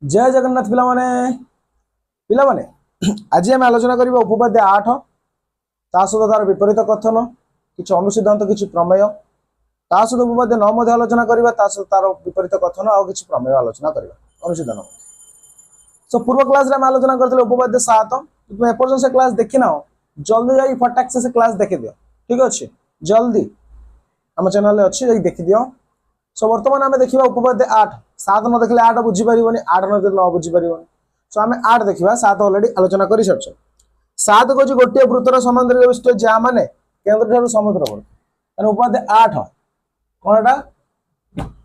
जय जगन्नाथ पिला माने आज आम आलोचना करबा उपपाद्य 8 ता सहित तार विपरीत कथन किछि अनुसिद्धांत किछि प्रमेय ता सहित उपपाद्य 9 मध्ये आलोचना करबा ता सहित तार विपरीत कथन और किछि प्रमेय आलोचना करबा अनुसिद्धांत। सो पूर्व क्लास रे हम आलोचना करथले उपपाद्य 7 तुम एपर्जन से क्लास देखि ना जल्दी जाई फटाक से क्लास देखि दियो ठीक अछि जल्दी हम चैनल रे अछि देखि दियो। सो वर्तमान आम देखा उपपाद्य 8 7 न देखले 8 बुझी पारिबनी 8 न देखले 9 बुझी पारिबनी। सो आम 8 देखा 7 ऑलरेडी आलोचना कर सारछ। 7 को गोटे वृत्तर समांतर विशिष्ट ज्या माने केंद्र ठारू समुद्रवर्ती माने उपपाद्य 8 कोनटा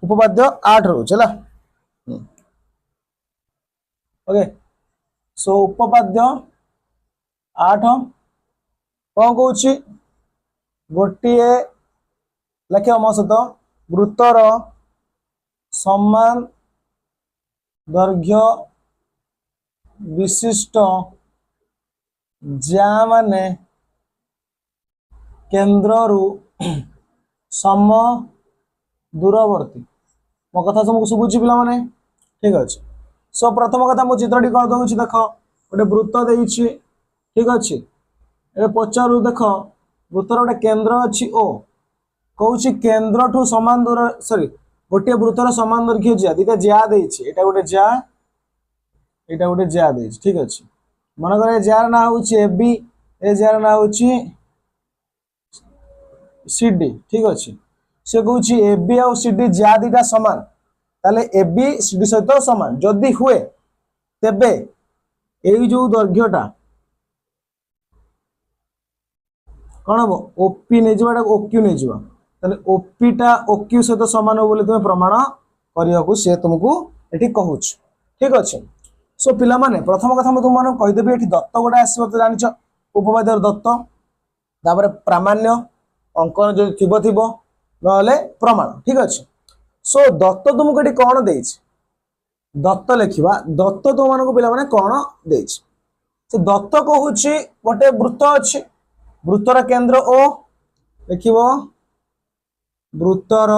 उपपाद्य 8 रहू चला ओके। सो उपपाद्य 8 कोन कहूची गोटे लक्ष्य मो सहित वृत्तर समान दैर्घ्य विशिष्ट ज्या माने केंद्ररू सम दूरवर्ती। मो कथा तुमको सुबुची पिला माने ठीक अछि। सो प्रथम कथा मो चित्रटी कर दउछि देख गोटे वृत्त देइछि ठीक अछि ए पचारु देख वृत्तर गोटे केंद्र अछि ओ कहूछि केंद्र ठू समान दूर सॉरी गोटे वृत्तर समान दैर्घ्य ज्या दिटा ज्या देइछि एटा गोटे ज्या देइछि ठीक अछि। मन करे ज्यार ना होछि एबी ए ज्यार ना होछि सीडी ठीक अछि। से कहूछि एबी और सीडी ज्या दिटा समान ताले एबी सीडी सहित समान जदि हुए तेबे एई जो दैर्घ्यटा कोन हो ओपी नै जिवाटा ओक्यू नै जिवा ताले ओपी टा ओक्यू सहित समान हो बोले तुम प्रमाण करिया को से तुमको एठी कहूछ ठीक अछि। सो पिला माने प्रथम कथा म तुम माने कहि देबी एठी दत्त गोटा आसीबो त जानिछ उपपाद्य दत्त तापर प्रामाण्य अंकन जो थिबो थिबो नले प्रमाण ठीक अछि। सो दत्त तुमको एठी कोन देइछ दत्त लिखिबा दत्त तुम मानको पिला माने कोन देइछ से दत्त कहूछि गोटे वृत्त अछि वृत्तर केंद्र ओ लिखिबो वृत्तर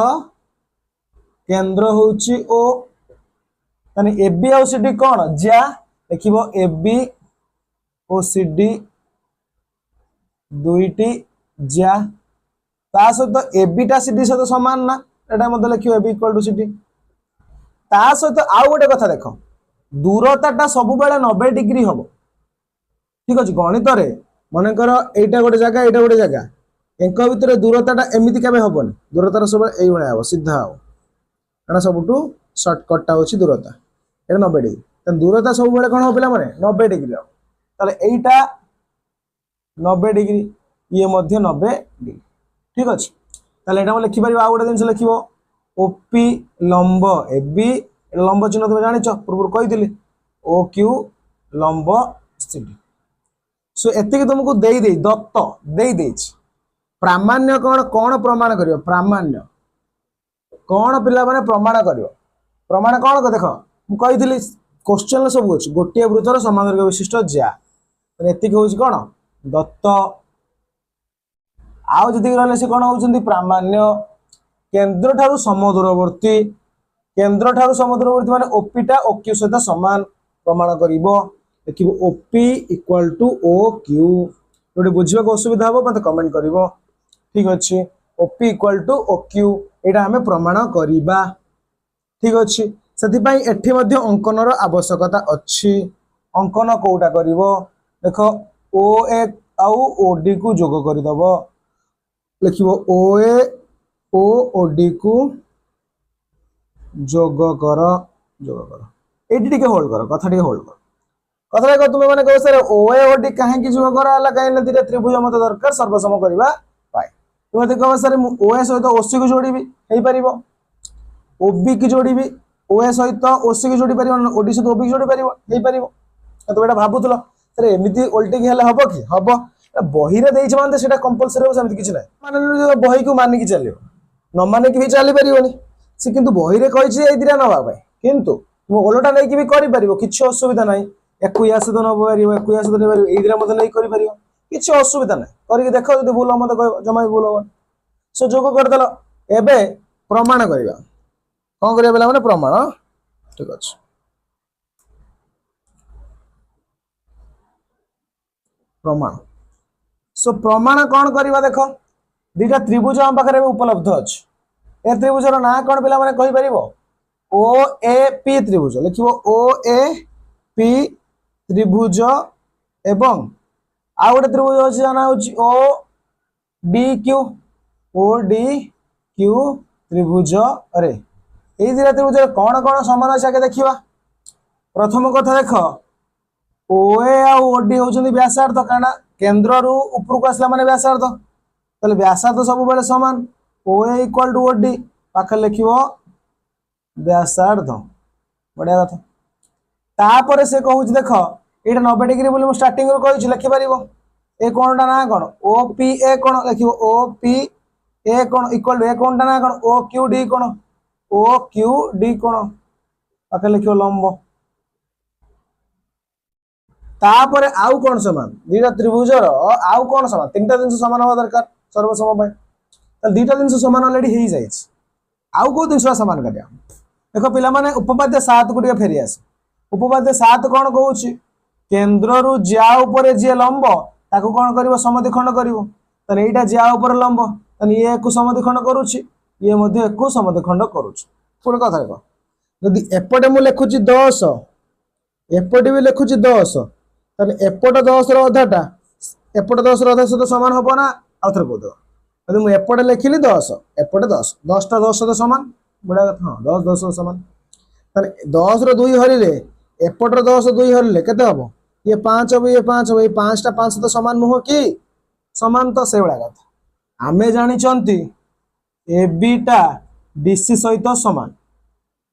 केंद्र होउछि ओ यानी एबी और सीडी कोन ज्या लिखिबो एबी और सीडी दुईटी ज्या ता सहित एबी टा सीडी सहित समान ना एटा मते लिखियो एबी इक्वल टू सीडी ता सहित आउ गोटे कथा देख दूरताटा सब बेले 90 डिग्री हबो ठीक अछि। गणित रे माने कर एटा गोटे जगह एंक भितर दूरताटा एमिति केबे हबोनी दूरतार सब एई भले हबो सीधा हो एना सबटू शॉर्टकट टा होछि दूरता एटा 90 डिग्री त दूरता सब बेले कोन हो पिला माने 90 डिग्री हो ताले एईटा 90 डिग्री ये मध्य 90 डिग्री ठीक अछि। ताले एटा हम लिखि परिबा आ गोटे दिन लिखिबो ओपी लंब एबी लंब चिन्ह तुम जानिछ पूर्व कहिथिली ओ क्यू लंब सीडी। सो एतिक तुमको देई दत्त देई प्रामाण्य कोन प्रमाण करियो प्रामाण्य कोन पिला माने प्रमाण करियो प्रमाण कोन देख मु कहिथिली क्वेश्चन सब अछि गोटे वृत्तर समान दैर्घ्य विशिष्ट ज्या एतिक होछि कोन दत्त आउ जति रहले से कोन होउछन्ती प्रामाण्य केंद्र ठारू समदूरवर्ती माने ओपी टा ओक्यू सहित समान प्रमाण करिवो देखिबो OP equal to O Q जोटे बुझिबा को असुविधा हो मते कमेंट करिवो ठीक अछि। OP equal to O Q एटा हमें प्रमाण करिबा ठीक अछि। सेति पई एठी मध्ये अंकन रो आवश्यकता अछि अंकन कोउटा करिवो देखो ओ ए आउ ओ डी को जोग करि दबो लिखिबो ओ ए ओ डी को जोग कर एटी टिके होल्ड कर कथा टिके होल्ड कर कथा को तुम माने कहो सर ओ ए ओ डी काहे कि जोग करा हला काहे न त्रिभुज मत दरकार सर्वसम करबा पाए तुम देखो सर ओ ए सहित ओसी को जोड़ीबी हेई परिबो ओबी की जोड़ीबी ओ ए सहित ओसी को जोड़ी परिबो ओडी सहित ओबी जोड़ी परिबो हेई परिबो तो एटा भाबुतलो सर एमिति उल्टी की हेले हबो कि हबो बही रे देइछ माने सेटा कंपलसरी हो समिति किछ नै माने बही को मानि कि चलियो न माने कि भी चली परिबोनी से किंतु बही रे कहिछ एई दिरा नबा भाई किंतु तुम ओलोटा नै कि भी करि परिबो किछ असुविधा नै एकुयास तो न परिबो एकुयास तो नै परिबो एई दिरा मते नै करि परिबो किछ असुविधा नै करि देखो जदि भूल मते कहबो जमाई भूल हो सो जोग कर देलो एबे प्रमाण करिबा कोन करिया बेला माने प्रमाण ठीक अछि। प्रमाण सो प्रमाण कौन करवा देख दीटा त्रिभुज हम पाखे उपलब्ध अच्छे ए त्रिभुजर ना कौन पिला माने कहि परिबो ओ ए पी त्रिभुज लिखिबो ओ ए पी त्रिभुज एवं आ गोटे त्रिभुज अछि जाना होछि ओ डी क्यू त्रिभुज रे ए दिरा त्रिभुज कौन कौन समान अछि आगे देखिबा प्रथम कथा देख ओ ए आ ओ डी होउछन्ती व्यासार्ध काना केंद्र रु ऊपर को आसला माने व्यासार्ध तले व्यासार्ध सब बेले समान ओ ए इक्वल टू ओ डी पाखे लिखिबो व्यासार्ध बढ़िया कथा तापर से कहूछ देख एटा 90 डिग्री बोली मु स्टार्टिंग रो कहूछ लिखि परिबो ए कोणटा ना कोन ओ पी ए कोन लिखिबो ओ पी ए कोन इक्वल टू ए कोणटा ना कोन ओ क्यू डी कोन पाखे लिखिबो लंब तापर आउ कोन समान दीटा त्रिभुजर आउ कोन समान तीनटा जिंस समान होबा दरकार सर्वसम भाई त दीटा जिंस समान ऑलरेडी हे जाइछ आउ को जिंस समान करिया देखो पिला माने उपपाद्य 7 को टिके फेरी आस उपपाद्य 7 कोन कहूची केंद्र रु ज्या ऊपर जे लंब ताको कोन करिवो समद्विखंड करिवो तने एटा ज्या ऊपर लंब तने ये को समद्विखंड करूची ये मध्ये को समद्विखंड करूची पुरो कथा देखो यदि एपटे मु लेखुची 10 एपटे भी लेखुची 10 तने एपट 10 रो अधाटा एपट 10 रो अधा सहित समान हबो ना आउथर को दो यदि मु एपटे लेखिली 10 एपटे 10 10 टा 10 सहित समान बड़ा कथा हां 10 10 समान तने 10 रो 2 हरिले एपट रो 10 2 हरिले केते हबो ये 5 हबो ये 5 हबो ये 5 टा 5 सहित समान नुह कि समान तो से बड़ा कथा आमे जानि चंती ए बी टा डीसी सहित समान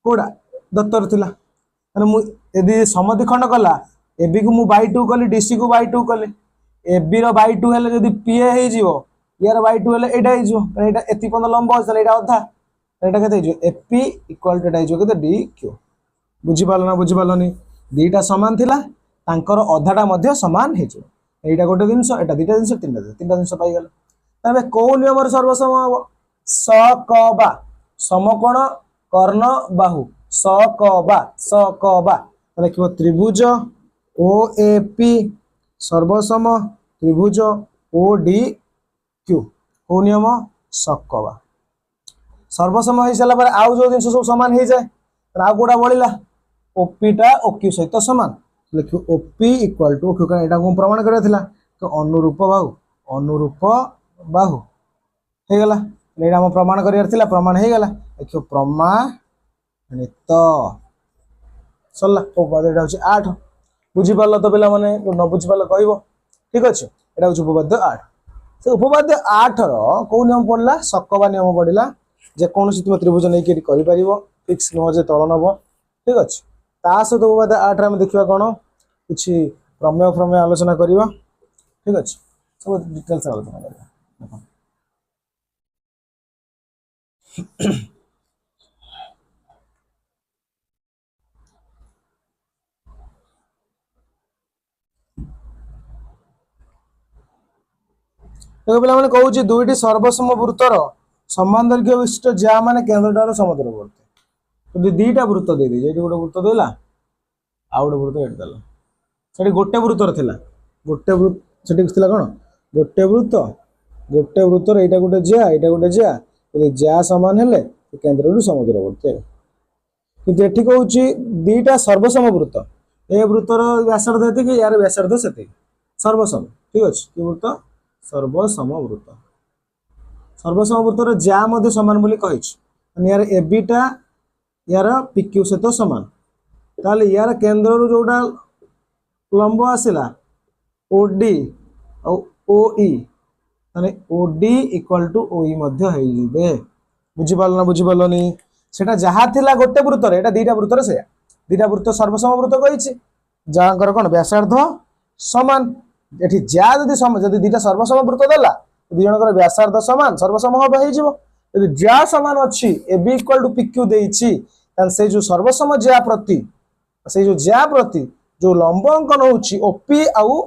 कोडा दत्तर थिला तने मु यदि समद्विखंड कला एबी को मु बाय 2 कली डीसी को बाय 2 कली एबी रो बाय 2 हेले जदी पीए हे जिवो यार बाय 2 हेले एटा हे जिवो एटा एति पन लंब अछले एटा अधा एटा केते हे जिवो एपी इक्वल टू एटा हे जिवो केते डी क्यू बुझी पालनी दीटा समान थिला तांकर अधाटा मध्ये समान हे जिवो एटा गोटे जिंस एटा दीटा जिंस तीनटा जिंस पाई गेल तबे को नियम रे सर्वसम हबो स क बा समकोण कर्ण बाहु स क बा देखिबो त्रिभुज ओ ए पी सर्वसम त्रिभुज ओ डी क्यू को नियम सकवा सर्वसम हो सारा पर आउ जो जिन सब समान हो जाए आउ गोटा बढ़ला ओपी टा ओक्यू सहित समान लिखो ओपी इक्वल टू ओक्यू का एटा को प्रमाण करथिला थिला तो अनुरूप बाहु हे गला एटा हम प्रमाण करियार थिला प्रमाण हे गला देखो प्रमाणित सरला उपपाद्य एटा होची 8 बुझी पारल तो पिला माने न बुझी पारल कहबो ठीक अछि एटा होची उपपाद्य 8 से उपपाद्य 8 रो को नियम पड़ला सकवा नियम पड़िला जे कोन तुम त्रिभुज नै के करि परिबो फिक्स न जे तळ नबो ठीक अछि ता सहित उपपाद्य 8 रे हम देखिबा कोन किछि प्रमेय आलोचना करिबा ठीक अछि सब डिटेल्स आलोचना करिबा देखो पिला माने कहूची दुईटी सर्वसम वृत्तर समान दैर्घ्य विशिष्ट ज्या माने केंद्रटार समद्विवर्ती यदि दीटा वृत्त दे दी जेटी गोटे वृत्त देला आ गोटे वृत्त एट देला सेठी गोटे वृत्तर थिला गोटे वृत्त सेठी थिला कोन गोटे वृत्तर एटा गोटे ज्या यदि ज्या समान हेले केंद्ररू समद्विवर्ती किंतु एठी कहूची दीटा सर्वसम वृत्त ए वृत्तर व्यासार्ध हेति कि यार व्यासार्ध सेति सर्वसम ठीक अछि कि वृत्त सर्वसम वृत्तर ज्या मध्य समान बोली कहिछ यार एबी टा यार पीक्यू सहित समान ताले यार केंद्र रु जोटा लंब आसिला ओडी और ओई ताने ओडी इक्वल टू ओई मध्य हे जिबे बुझी पालनी सेटा जहा थिला गोटे वृत्तर एटा दीटा वृत्तर से दीटा वृत्त सर्वसम वृत्त कहिछ जाकर कोन व्यासार्ध समान एठी ज्या जदि दीटा सर्वसम वृत्त देला दि जनकर व्यासार्ध समान सर्वसम हो हे जिवो यदि ज्या समान अछि एबी इक्वल टू पीक्यू देइछि तन से जो सर्वसम ज्या प्रति से जो ज्या प्रति जो लंब अंकन होछि ओपी आउ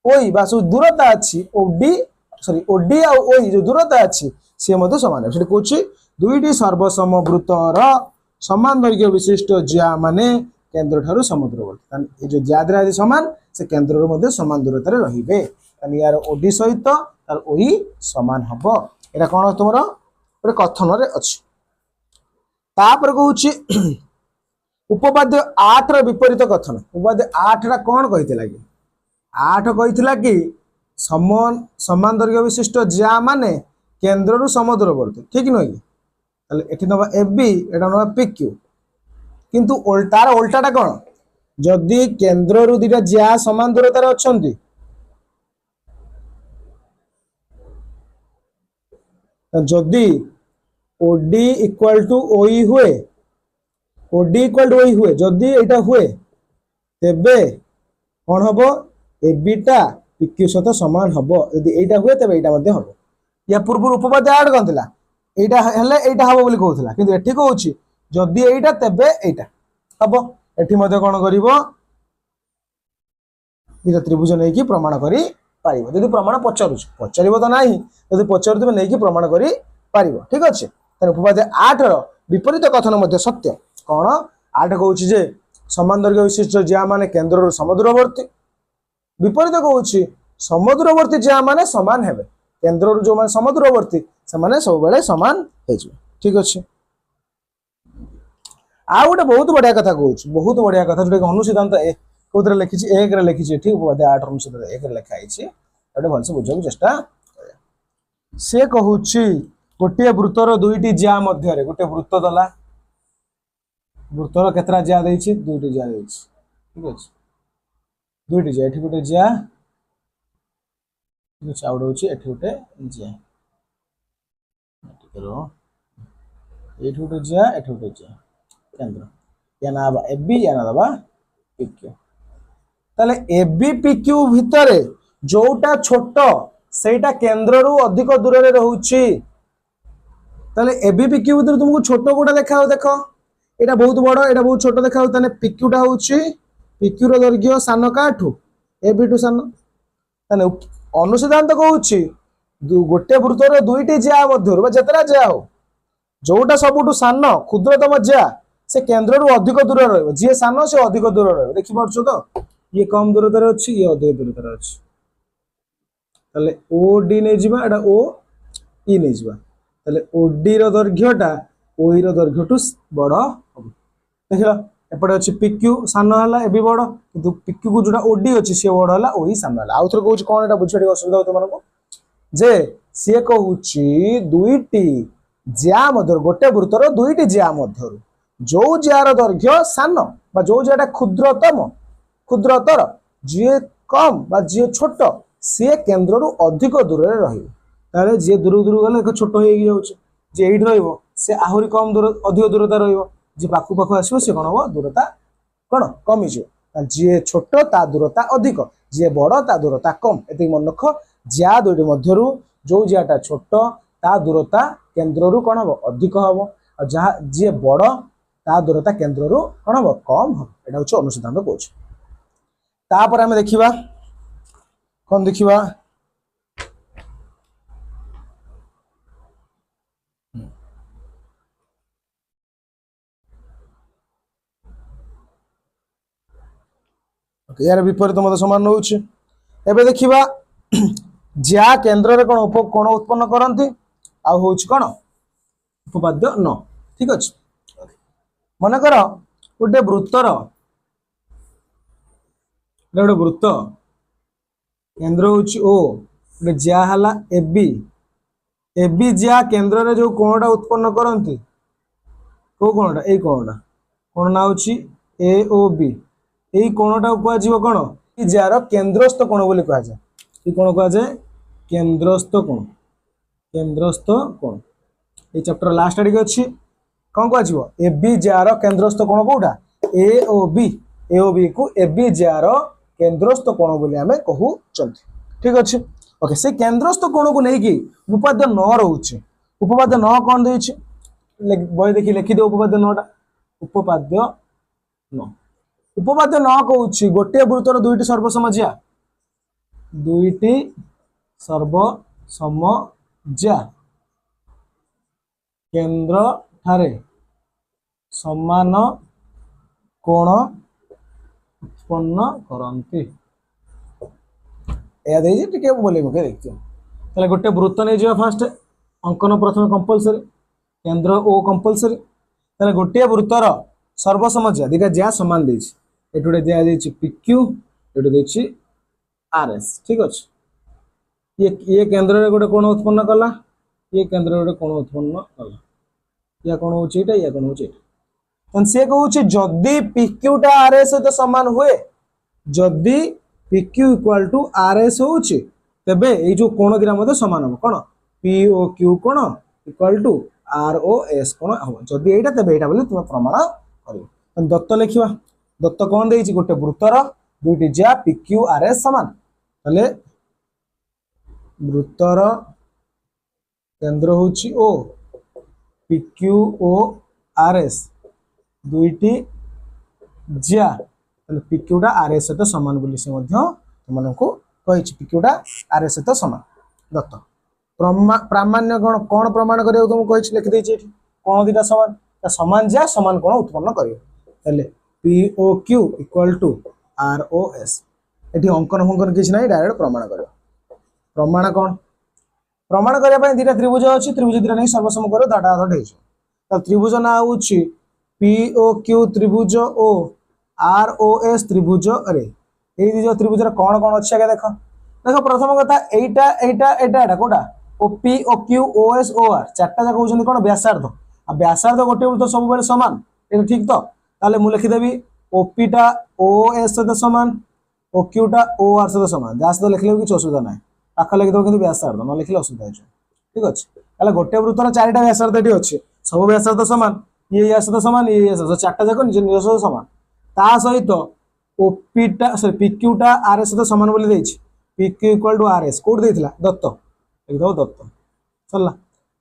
ओई बा सो दूरता अछि ओडी आउ ओई जो दूरता अछि से मध्ये समान है सेठी कहछि दुईटी सर्वसम वृत्तर समान दैर्घ्य विशिष्ट ज्या माने केन्द्र ठारू समुद्रवर्ती ये जो ज्या द्वारा यदि समान से केन्द्र मध्य समान दूरतार रे यार ओडी सहित तार ओई समान हम एटा कौन तुम गोटे कथन अच्छी तापर कहूँ उपपाद्य 8 विपरीत कथन उपपाद्य 8 कौन कही 8 कही कि समान दैर्घ्य विशिष्ट ज्या माने केन्द्र समुद्रवर्ती ठीक नुह कि नवा एबी एटा नवा पिक्यू किंतु तार उल्टाटा कौन जदि केन्द्र रु दुटा ज्या समान दूरतार अच्छी जदि ओडी इक्वल टू ओई हुए ओडी इक्वल टू ओई हुए जदि एटा हुए तेबे कौन हम एबीटा पिक्यू सहित समान हम यदि एटा हुए तेबे एटा मध्ये हम या पूर्व उपपाद्य 8 कौन थिला एटा हेले एटा हबो बोली कहउथला किंतु एठी कहउची जदि एटा तेबे एटा हबो एठी मध्ये कोन करिवो इटा त्रिभुज नै कि प्रमाण करी पारिबो यदि प्रमाण पचारिबो तो नाही यदि पचारुतबे नै कि प्रमाण करी पारिबो ठीक अछि त उपपाद्य 8 रो विपरीत कथन मध्ये सत्य कोन 8 कहउची जे समान दैर्घ्य विशिष्ट ज्या माने केन्द्र समुद्रवर्ती विपरीत कहउची समुद्रवर्ती ज्या माने समान हेबे केन्द्र जो माने समुद्रवर्ती से माने सब बेले समान हे जो ठीक अछि आ गोटे बहुत बढ़िया कथा कहउची बहुत बढ़िया कथा जोटे अनुसिद्धांत कोतरे लिखिछि 1 रे लिखिछि ठीक उपपाद्य 8 अनुसिद्धांत 1 रे लिखा आइछि एटा भलसे बुझक चेष्टा से कहउची गोटे वृत्तर दुईटी ज्या मध्य रे गोटे वृत्त दला वृत्तर केतरा ज्या देछि दुईटी ज्या देछि ठीक अछि दुईटी ज्या एठी गोटे ज्या जो चाउड होछि एठी गोटे ज्या करो एठी गोटे ज्या एठी गोटे ज्या केंद्र या ना बा एबी या ना बा पिक्यू ताले एबी पिक्यू भितरे जोटा छोट सेटा केंद्र रु अधिक दूर रे रहउछि ताले एबी पिक्यू भितर तुमको छोट कोटा देखाओ देखो एटा बहुत बड़ एटा बहुत छोट देखाओ ताने पिक्यूटा होछि पिक्यू रो दैर्घ्य सान काठू एबी टू सान ताने अनुसिद्धांत कहउछि गोटे वृत्तर दुईटी ज्या मध्यरु बा जतरा ज्या हो जोटा सबुठु सान क्षुद्रतम ज्या से केंद्र रु अधिक दूर रहइबो जे सान से अधिक दूर रहइबो देखि परछु तो ये कम दूरतार अछि ये अधिक दूरतार अछि ताले ओडी नै जिबा एटा ओ ई नै जिबा ताले ओडी रो दैर्घ्यटा ओई रो दैर्घ्यटु बड़ हबो देखिला एपटे अछि पिक्यू सान हला एबी बड़ किंतु पिक्यू को जोटा ओडी अछि से बड़ हला ओई सान हला आउथर कहउछि कोन एटा बुझिया असुविधा होत मानको जे से कहउछि दुईटी ज्या मध्य गोटे वृत्तर दुईटी ज्या मध्यरु जो ज्यार दैर्घ्य सान बा जो ज्याटा क्षुद्रतर जे कम बा जे छोट से केंद्र रु अधिक दूर रे रहिबो ताले जे दूर दूर गले छोट होई जाउछ जे एठी रहइबो से आहुरी कम दूर अधिक दूरता रहिबो जे पाखु पाखु आसीबो से कोन हो दूरता कोन कमी जो जे छोट ता दूरता अधिक जे बड़ ता दूरता कम एते मन रख ज्या दुईटी मध्यरु जो ज्याटा छोट ता दूरता केंद्र रु कोन हो अधिक हो जहा जे बड़ ता दूरता केंद्र रु कोन हो कम हो एटा होछ अनुसिद्धांत कहउछ तापर हमें देखिबा कोन देखिबा यार विपरीत मत समान होउछ एबे देखिबा ज्या केंद्र रे कोन कोण उत्पन्न करंती आ होउछ कोन उपपाद्य 9 ठीक अछि मन कर गोटे वृत्तर गोटे वृत्त केंद्र होउछ ओ गोटे ज्या हला एबी एबी ज्या केंद्र रे जो कोणटा उत्पन्न करंती को कोणटा ए कोण ना होउछ ए ओ बी एई कोणटा को आजीव कोण ई ज्यार केंद्रस्थ कोण बोली कहा जाय ई कोण कहा जाय केंद्रस्थ कोण ए चैप्टर लास्ट आडी अछि कोन को आजीव ए बी ज्यार केंद्रस्थ कोण कोडा ए ओ बी को ए बी ज्यार केंद्रस्थ कोण बोली हमें कहू चंती ठीक अछि ओके से केंद्रस्थ कोण को नै कि उपपाद्य 9 रहउछि उपपाद्य 9 कोन दैछि बय देखि लिखि दे उपपाद्य 9 टा उपपाद्य 9 उपपाद्य 9 कहउछि गोटे वृत्तर दुईटी सर्वसम ज्या दुईटी सर्वसम ज्या केंद्र ठारे समान कोण उत्पन्न करती या देई टिके बोले मुके देखियो ताले गोटे वृत्त नै जियो फास्ट अंकन प्रथम कंपलसरी केंद्र ओ कंपलसरी ताले गोटे वृत्तर सर्वसमज्या दिटा ज्या समान देछि एटुडे दिया देछि PQ एटुडे देछि RS ठीक अछि ये केंद्र रे गोटे कोण उत्पन्न कला ये केंद्र रे गोटे कोण उत्पन्न कला या कोण होछि एटा या कोण होछि तन से कहूछि जदी PQ टा RS सहित समान हुए जदी PQ इक्वल टू RS होछि तबे ए जो कोण दिरा मध्ये समान हो कोन POQ कोण इक्वल टू ROS कोण हो जदी एटा तबे एटा बोली तुम प्रमाण करियो तन दत्त लिखिबा दत्त कोन देछि गोटे वृत्तर दुईटी ज्या PQ RS समान तले वृत्तर केंद्र होछि O PQ O RS दुईटी ज्या तले PQ टा RS सहित समान बोली से मध्य तुमनको कहिछि PQ टा RS सहित समान दत्त प्रामाण्य कोन प्रमाण करियो तुम कहिछि लिखि देछि एठी कोन दिटा समान ता समान ज्या समान कोन उत्पन्न करियो तले POQ इक्वल टू ROS एठी अंकन फंकन किछ नै डायरेक्ट प्रमाण करियो प्रमाण कोन प्रमाण करिया पय दिटा त्रिभुज अछि त्रिभुज दिटा नै सर्वसम करो दाटा आधा ढेइछ त त्रिभुज ना होछि POQ त्रिभुज O ROS त्रिभुज रे ए दिजो त्रिभुज रे कोन कोन अछि आगे देखो देखो प्रथम कथा एटा एटा एटा एटा कोटा OQ OS OR चारटा जा कहउछन कोन व्यासार्ध आ व्यासार्ध गोटे तो सब बेले समान ए ठीक तो ताले मु लिखि देबी OP टा OS सहित समान OQ टा OR सहित समान जा सहित लिखले कि असुविधा नै आखा लिखि दो किंतु व्यासार्ध न लिखले असुविधा है ठीक अछि ताले गोटे वृत्तर चारटा व्यासार्ध एठी अछि सब व्यासार्ध समान ये या सहित समान ये चारटा जाक निज निज समान ता सहित OP टा सॉरी PQ टा RS सहित समान बोली देछि PQ इक्वल टू RS कोड देथिला दत्त एकदम दत्त चलला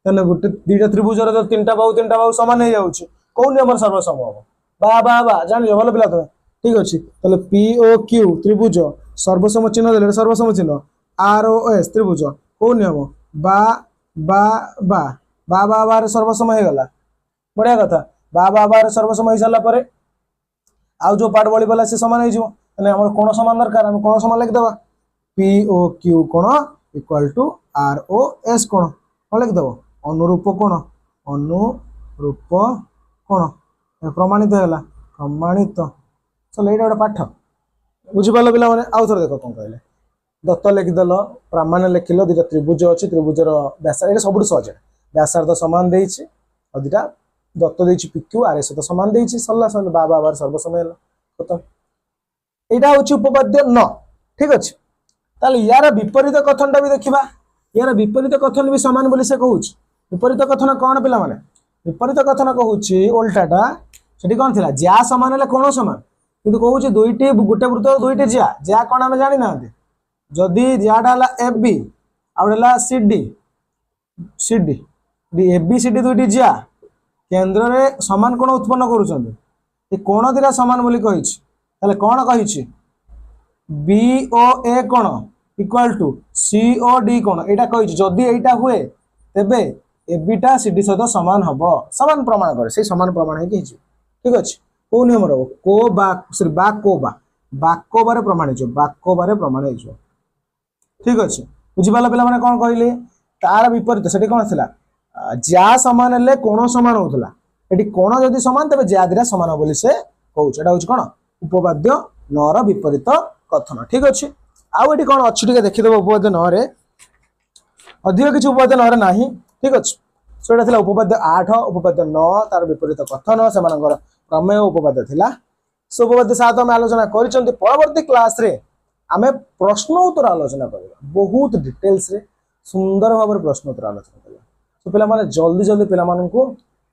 तने गोटे दीटा त्रिभुज रे तीनटा बाहु समान हे जाउछि कोन नियम सर्वसम हो बा जान जो भलो पिला तो ठीक अछि तले POQ त्रिभुज सर्वसम चिन्ह देले सर्वसम चिन्ह ROS त्रिभुज कोन नियम बा रे सर्वसम हे गला बढ़िया कथा बा रे सर्वसम हे साला परे आउ जो पार्ट बळी बला से समान हे जिवो तने हमर कोन समान दरकार हम कोन समान लिख देबा POQ कोण इक्वल टू ROS कोण कोन लिख देबो अनुरूप कोण प्रमाणित हैला प्रमाणित चल एटा पाठ बुझि पालो पिला माने आउ थोर देखो कोन कहले दत्त लिख देलो प्रामाण्य लिखिलो दिटा त्रिभुज अछि त्रिभुजर व्यासार्ध एटा सबुठ सहज व्यासार्ध समान देइछि और दिटा दत्त देइछि PQ RS तो समान देइछि सल्ला सल बार सर्वसमय खत्म एटा होछि उपपाद्य न ठीक अछि ताले यार विपरीत कथनटा भी देखिबा यार विपरीत कथन भी समान बोली से कहूछ विपरीत कथन कोन पिला माने विपरीत कथन कहूछि उल्टाटा सेठी कोन थिला ज्या समान ले कोन समान किंतु कहूछि दुईटी गुटे वृत्त दुईटी ज्या कोन हम जानि नांती जदी ज्याडा हला FB आउडला CD ABCD दुईटी ज्या केंद्र रे समान कोन उत्पन्न करूछन ए कोन दिरा समान बोली कहिछि ताले कोन कहिछि BOA कोण इक्वल टू COD कोण एटा कहिछि जदी एटा हुए तबे AB टा CD सहित समान हबो समान प्रमाण करे से समान प्रमाण है कि ठीक अछि को नियम रो को बा सॉरी बाको बारे प्रमाण है बाको बारे प्रमाण है ठीक अछि बुझि पाला पिला माने कोन कहिली तार विपरीत सेठी कोन थिला ज्या समान ले कोण समान होतला एठी कोण जदी समान तबे ज्या दिरा समान बोली से कहउछ एटा होछ कोन उपपाद्य नर विपरीत कथन ठीक अछि आउ एठी कोन अछि ठीक देखि देबो उपपाद्य न रे अधिक किछ उपपाद्य न रे नाही ठीक अछि सो एटा थिला उपपाद्य 8 उपपाद्य 9 तार विपरीत कथन से मानकर प्रमेय उपपाद्य थिला सो उपपाद्य 7 हम आलोचना करिसंती परवर्ती क्लास रे हमें प्रश्न उत्तर आलोचना करबा बहुत डिटेल्स रे सुंदर भाबर प्रश्न उत्तर आलोचना करबा सो पिला माने जल्दी जल्दी पिला मानन को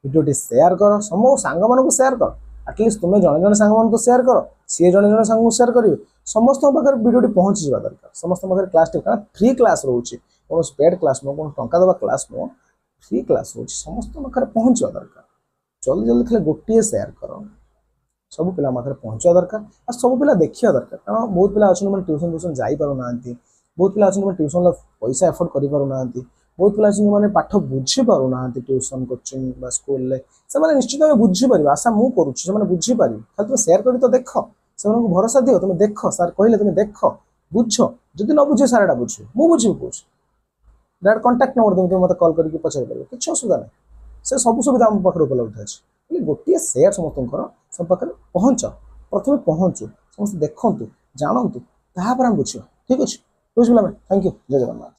वीडियो शेयर कर समो सांग मानन को शेयर कर एटलीस्ट तुम जन जन सांग मान तो शेयर कर सी जन जन सांग शेयर करिवे समस्त पाखर वीडियो पहुंच जावा दरकार समस्त पाखर क्लास टे फ्री क्लास रहउची कोन पेड क्लास न कोन टंका दबा क्लास न फ्री क्लास रहउची समस्त पाखर पहुंच जावा दरकार जल्दी जल्दी खाली गोटिए शेयर कर सब पिला पाखर पहुंचवा दरकार आ सब पिला देखिया दरकार कारण बहुत पिला अछन मन ट्यूशन जाई पारो नांती बहुत पिला अछन मन ट्यूशन पैसा एफोर्ड करि पारो नांती बहुत पिला अछन माने पाठ बुझी पारो नांती ट्यूशन कोचिंग बा स्कूल ले से माने निश्चित भाव बुझी परिबा आशा मु करूछी से माने बुझी पारि खाली तो शेयर करी तो देखो से भरोसा दियो तुम देख सार कहले तुम देख बुझ जदि न बुझे सार एटा बुझ मु बुझी कौश डायरेक्ट कांटेक्ट नंबर देबो तुम मते कॉल करके पचारि पारिबो किछ असुविधा नहीं से सब सुविधा हम पाखर उपलब्ध अछि गोटे शेयर समस्त सब पाखर पहुंच प्रथम पहुंचु समस्त देखंतु जानंतु ताहा पर हम बुझियो ठीक अछि बुझिला मैं थैंक यू जय जगन्नाथ।